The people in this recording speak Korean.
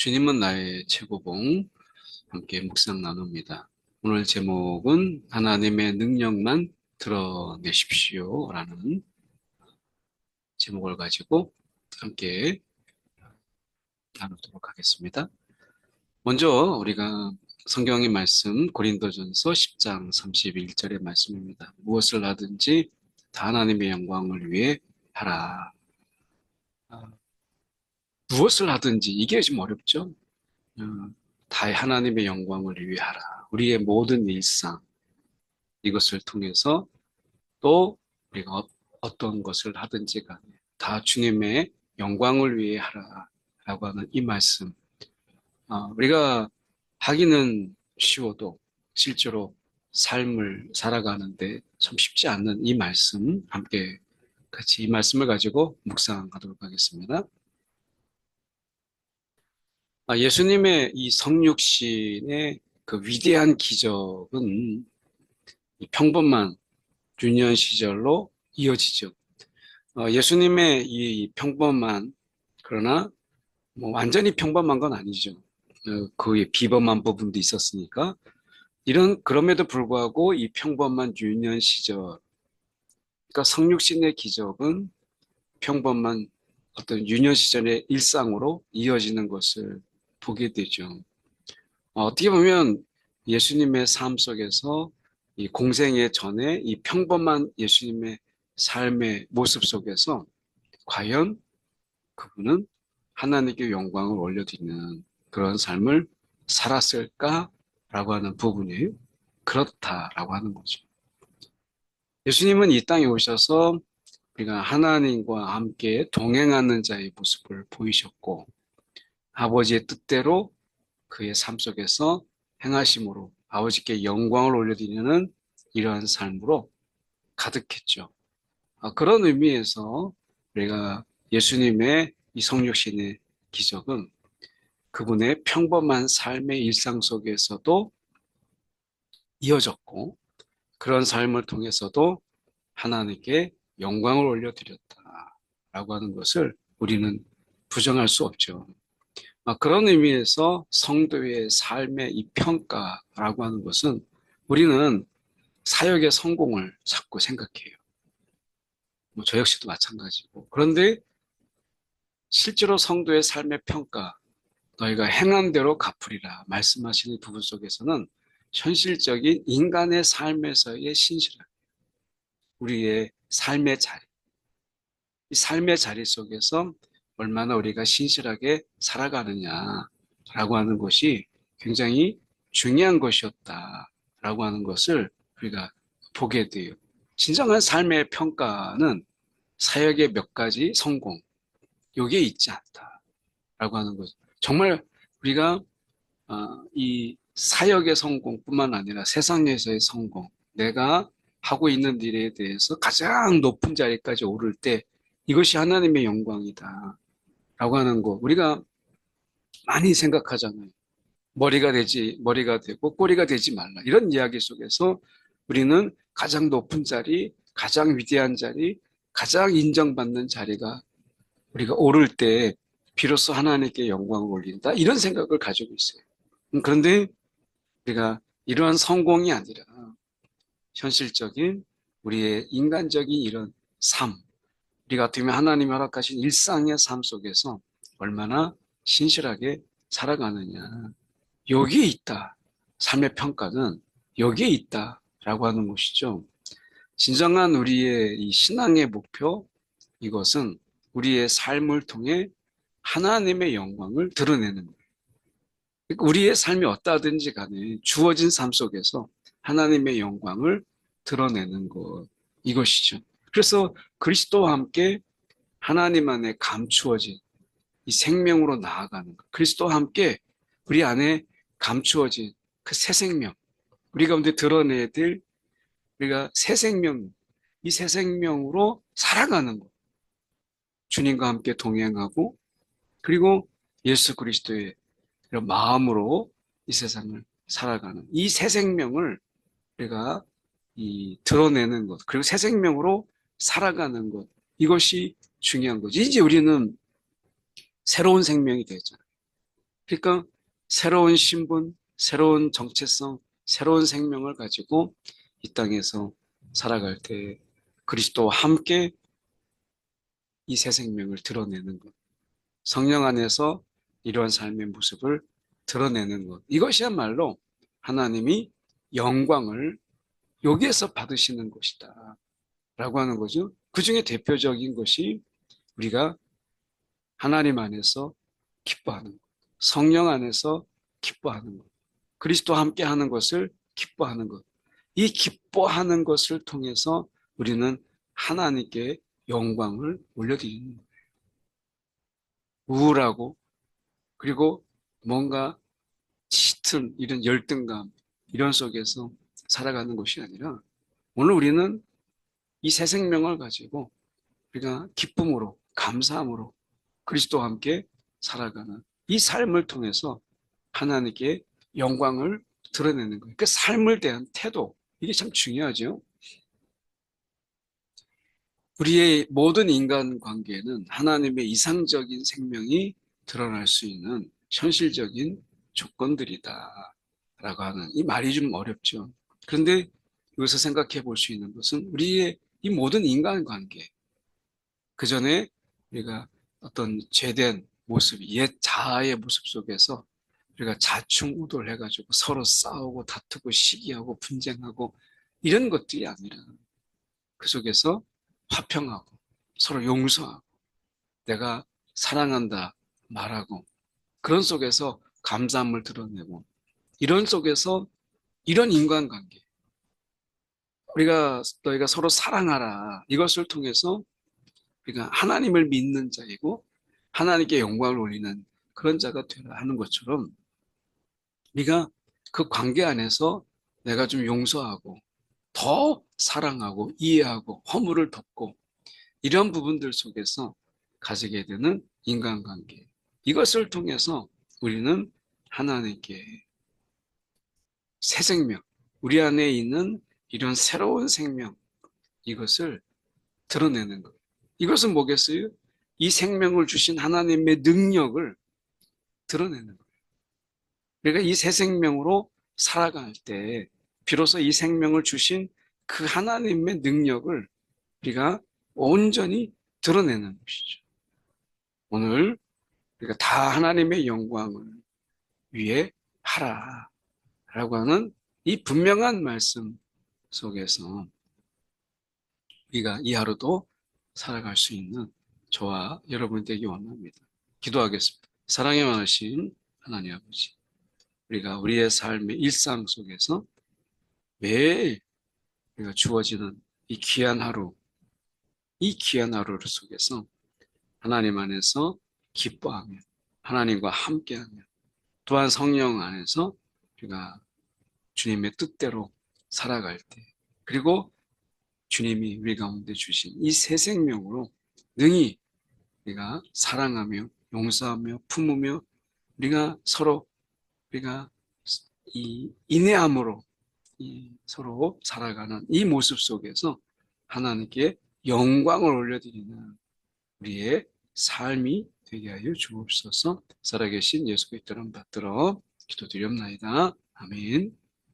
주님은 나의 최고봉 함께 묵상 나눕니다. 오늘 제목은 하나님의 능력만 드러내십시오 라는 제목을 가지고 함께 나누도록 하겠습니다. 먼저 우리가 성경의 말씀 고린도전서 10장 31절의 말씀입니다. 무엇을 하든지 다 하나님의 영광을 위해 하라. 무엇을 하든지 이게 좀 어렵죠? 어, 다 하나님의 영광을 위해 하라. 우리의 모든 일상 이것을 통해서 또 우리가 어떤 것을 하든지 간에 다 주님의 영광을 위해 하라라고 하는 이 말씀. 우리가 하기는 쉬워도 실제로 삶을 살아가는데 참 쉽지 않는 이 말씀 함께 같이 이 말씀을 가지고 묵상하도록 하겠습니다. 예수님의 이 성육신의 그 위대한 기적은 이 평범한 유년 시절로 이어지죠. 예수님의 이 평범한 그러나 뭐 완전히 평범한 건 아니죠. 그의 비범한 부분도 있었으니까 그럼에도 불구하고 이 평범한 유년 시절, 그러니까 성육신의 기적은 평범한 어떤 유년 시절의 일상으로 이어지는 것을 보게 되죠. 어떻게 보면 예수님의 삶 속에서 이 공생애 전에 이 평범한 예수님의 삶의 모습 속에서 과연 그분은 하나님께 영광을 올려드리는 그런 삶을 살았을까라고 하는 부분이 그렇다라고 하는 거죠. 예수님은 이 땅에 오셔서 우리가 하나님과 함께 동행하는 자의 모습을 보이셨고 아버지의 뜻대로 그의 삶 속에서 행하심으로 아버지께 영광을 올려드리는 이러한 삶으로 가득했죠. 그런 의미에서 우리가 예수님의 이 성육신의 기적은 그분의 평범한 삶의 일상 속에서도 이어졌고 그런 삶을 통해서도 하나님께 영광을 올려드렸다라고 하는 것을 우리는 부정할 수 없죠. 그런 의미에서 성도의 삶의 이 평가라고 하는 것은 우리는 사역의 성공을 자꾸 생각해요. 저 역시도 마찬가지고. 그런데 실제로 성도의 삶의 평가, 너희가 행한 대로 갚으리라 말씀하시는 부분 속에서는 현실적인 인간의 삶에서의 신실함, 우리의 삶의 자리, 이 삶의 자리 속에서 얼마나 우리가 신실하게 살아가느냐라고 하는 것이 굉장히 중요한 것이었다라고 하는 것을 우리가 보게 돼요. 진정한 삶의 평가는 사역의 몇 가지 성공, 요게 있지 않다라고 하는 거죠. 정말 우리가 이 사역의 성공뿐만 아니라 세상에서의 성공, 내가 하고 있는 일에 대해서 가장 높은 자리까지 오를 때 이것이 하나님의 영광이다 라고 하는 거 우리가 많이 생각하잖아요. 머리가 되고 꼬리가 되지 말라. 이런 이야기 속에서 우리는 가장 높은 자리, 가장 위대한 자리, 가장 인정받는 자리가 우리가 오를 때 비로소 하나님께 영광을 올린다. 이런 생각을 가지고 있어요. 그런데 우리가 이러한 성공이 아니라 현실적인 우리의 인간적인 이런 삶, 우리가 어떻게 보면 하나님이 허락하신 일상의 삶 속에서 얼마나 신실하게 살아가느냐. 여기에 있다. 삶의 평가는 여기에 있다라고 하는 것이죠. 진정한 우리의 이 신앙의 목표, 이것은 우리의 삶을 통해 하나님의 영광을 드러내는 거예요. 그러니까 우리의 삶이 어떠하든지 간에 주어진 삶 속에서 하나님의 영광을 드러내는 것, 이것이죠. 그래서 그리스도와 함께 하나님 안에 감추어진 이 생명으로 나아가는 것, 그리스도와 함께 우리 안에 감추어진 그 새 생명, 우리 가운데 드러내야 될 우리가 새 생명, 이 새 생명으로 살아가는 것, 주님과 함께 동행하고 그리고 예수 그리스도의 이런 마음으로 이 세상을 살아가는 이 새 생명을 우리가 드러내는 것, 그리고 새 생명으로 살아가는 것, 이것이 중요한 거지. 이제 우리는 새로운 생명이 되잖아요. 그러니까 새로운 신분, 새로운 정체성, 새로운 생명을 가지고 이 땅에서 살아갈 때 그리스도와 함께 이 새 생명을 드러내는 것. 성령 안에서 이러한 삶의 모습을 드러내는 것. 이것이야말로 하나님이 영광을 여기에서 받으시는 것이다. 라고 하는 거죠. 그 중에 대표적인 것이 우리가 하나님 안에서 기뻐하는 것. 성령 안에서 기뻐하는 것. 그리스도와 함께 하는 것을 기뻐하는 것. 이 기뻐하는 것을 통해서 우리는 하나님께 영광을 올려드리는 거예요. 우울하고 그리고 뭔가 짙은 이런 열등감 이런 속에서 살아가는 것이 아니라 오늘 우리는 이 새 생명을 가지고 우리가 기쁨으로 감사함으로 그리스도와 함께 살아가는 이 삶을 통해서 하나님께 영광을 드러내는 거예요. 그 삶을 대한 태도 이게 참 중요하죠. 우리의 모든 인간 관계에는 하나님의 이상적인 생명이 드러날 수 있는 현실적인 조건들이다 라고 하는 이 말이 좀 어렵죠. 그런데 여기서 생각해 볼 수 있는 것은 우리의 이 모든 인간 관계 그 전에 우리가 어떤 죄된 모습, 옛 자아의 모습 속에서 우리가 자충우돌 해가지고 서로 싸우고 다투고 시기하고 분쟁하고 이런 것들이 아니라 그 속에서 화평하고 서로 용서하고 내가 사랑한다 말하고 그런 속에서 감사함을 드러내고 이런 속에서 이런 인간관계 우리가 너희가 서로 사랑하라 이것을 통해서 우리가 하나님을 믿는 자이고 하나님께 영광을 올리는 그런 자가 되라 하는 것처럼 우리가 그 관계 안에서 내가 좀 용서하고 더 사랑하고 이해하고 허물을 덮고 이런 부분들 속에서 가지게 되는 인간관계. 이것을 통해서 우리는 하나님께 새 생명, 우리 안에 있는 이런 새로운 생명, 이것을 드러내는 거예요. 이것은 뭐겠어요? 이 생명을 주신 하나님의 능력을 드러내는 거예요. 그러니까 이 새 생명으로 살아갈 때 비로소 이 생명을 주신 그 하나님의 능력을 우리가 온전히 드러내는 것이죠. 오늘 우리가 다 하나님의 영광을 위해 하라라고 하는 이 분명한 말씀 속에서 우리가 이 하루도 살아갈 수 있는 저와 여러분 되기 원합니다. 기도하겠습니다. 사랑에 많으신 하나님 아버지, 우리가 우리의 삶의 일상 속에서 매일 우리가 주어지는 이 귀한 하루, 이 귀한 하루 속에서 하나님 안에서 기뻐하며 하나님과 함께하며 또한 성령 안에서 우리가 주님의 뜻대로 살아갈 때 그리고 주님이 우리 가운데 주신 이 새 생명으로 능히 우리가 사랑하며 용서하며 품으며 우리가 서로 우리가 이 인내함으로 이 서로 살아가는 이 모습 속에서 하나님께 영광을 올려드리는 우리의 삶이 되게 하여 주옵소서. 살아계신 예수 그리스도를 받들어 기도드리옵나이다. 아멘.